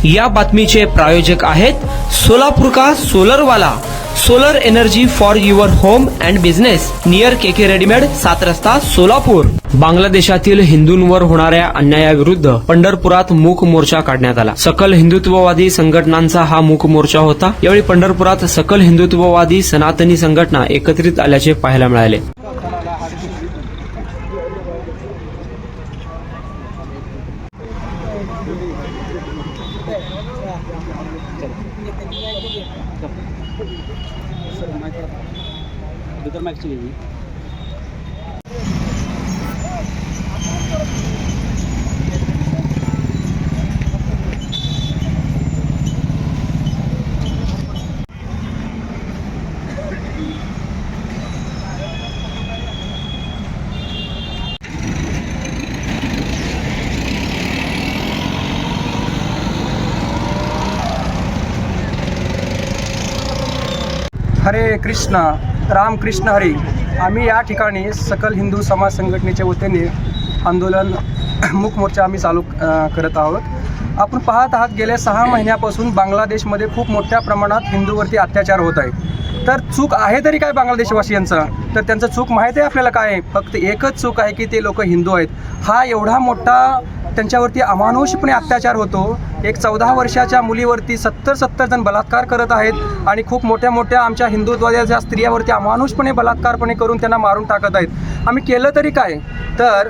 या बातमीचे प्रायोजक आहेत सोलापूर का सोलरवाला, solar energy for your home and business, near KK readymade, 7 रस्ता, सोलापूर। बांगलादेशातील हिंदूंवर होणाऱ्या अन्यायाविरुद्ध पंढरपुरात मूक मोर्चा काढण्यात आला। सकल हिंदुत्ववादी संघटनांचा हा मूक मोर्चा होता। यावेळी पंढरपुरात सकल हिंदुत्ववादी सनातनी संघटना एकत्रित आल्याचे पाहायला मिळाले। हरे कृष्ण, रामकृष्ण हरी। आम्ही या ठिकाणी सकल हिंदू समाज संघटनेच्या वतीने आंदोलन मूक मोर्चा आम्ही चालू करत आहोत। आपण पाहत आहात गेल्या 6 महिन्यापासून बांगलादेशमध्ये खूप मोठ्या प्रमाणात हिंदूवरती अत्याचार होत आहे। तर चूक आहे तरी काय बांगलादेशवासियांचं? तर त्यांचं चूक माहीत आहे आपल्याला काय आहे? फक्त एकच चूक आहे की ते लोक हिंदू आहेत। हा एवढा मोठा त्यांच्यावरती अमानुषपणे अत्याचार होतो। एक 14 वर्षाच्या मुलीवरती 70 जण बलात्कार करत आहेत आणि खूप मोठ्या आमच्या हिंदुत्वाच्या स्त्रियावरती अमानुषपणे बलात्कारपणे करून त्यांना मारून टाकत आहेत। आम्ही केलं तरी काय? तर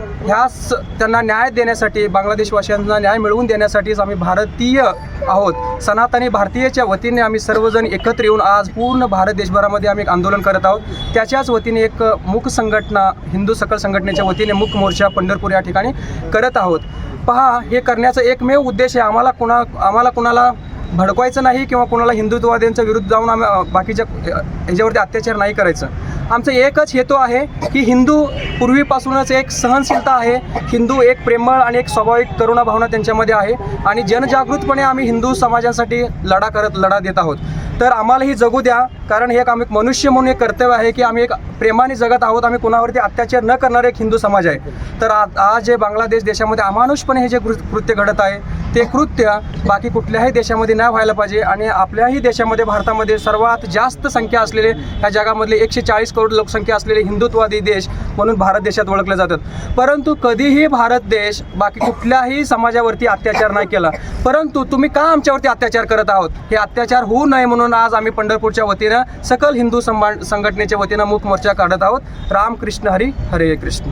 त्यांना न्याय देण्यासाठी, बांगलादेशवासियांना न्याय मिळवून देण्यासाठीच आम्ही भारतीय आहोत। सनातनी भारतीयच्या वतीने आम्ही सर्वजण एकत्र येऊन आज पूर्ण भारत देशभरामध्ये आम्ही एक आंदोलन करत आहोत। त्याच्याच वतीने एक मूक संघटना, हिंदू सकल संघटनेच्या वतीने मूक मोर्चा पंढरपूर या ठिकाणी करत आहोत। पहा, हे करण्याचा एकमेव उद्देश आहे, आम्हाला कुणाला भडकवायचं नाही किंवा कुणाला हिंदुत्ववाद्यांच्या विरुद्ध जाऊन आम्ही बाकीच्या ह्याच्यावरती अत्याचार नाही करायचं। आमचं एकच हेतू आहे की हिंदू पूर्वीपासूनच एक सहनशीलता आहे, हिंदू एक प्रेमळ आणि एक स्वाभाविक करुणा भावना त्यांच्यामध्ये आहे आणि जनजागृतपणे आम्ही हिंदू समाजासाठी लढा देत आहोत। तर आम्हालाही जगू द्या, कारण हे एक आम्ही मनुष्य म्हणून एक कर्तव्य आहे की आम्ही एक प्रेमाने जगत आहोत। आम्ही कुणावरती अत्याचार न करणारे एक हिंदू समाज आहे। तर आज जे बांगलादेश देशामध्ये अमानुषपणे हे जे कृत्य घडत आहे ते कृत्य बाकी कुठल्याही देशामध्ये नाही व्हायला पाहिजे आणि आपल्याही देशामध्ये, भारतामध्ये सर्वात जास्त संख्या असलेले, ह्या जगामधले 140 करोड लोकसंख्या असलेले हिंदुत्ववादी देश म्हणून भारत देशात ओळखले जातात। परंतु कधीही भारत देश बाकी कुठल्याही समाजावरती अत्याचार नाही केला। परंतु तुम्ही का आमच्यावरती अत्याचार करत आहोत? हे अत्याचार होऊ नये म्हणून आज आम्ही पंढरपूरच्या वतीनं सकल हिंदू संघटनेच्या वतीनं मूक मोर्चा काढत आहोत। रामकृष्ण हरी, हरे कृष्ण।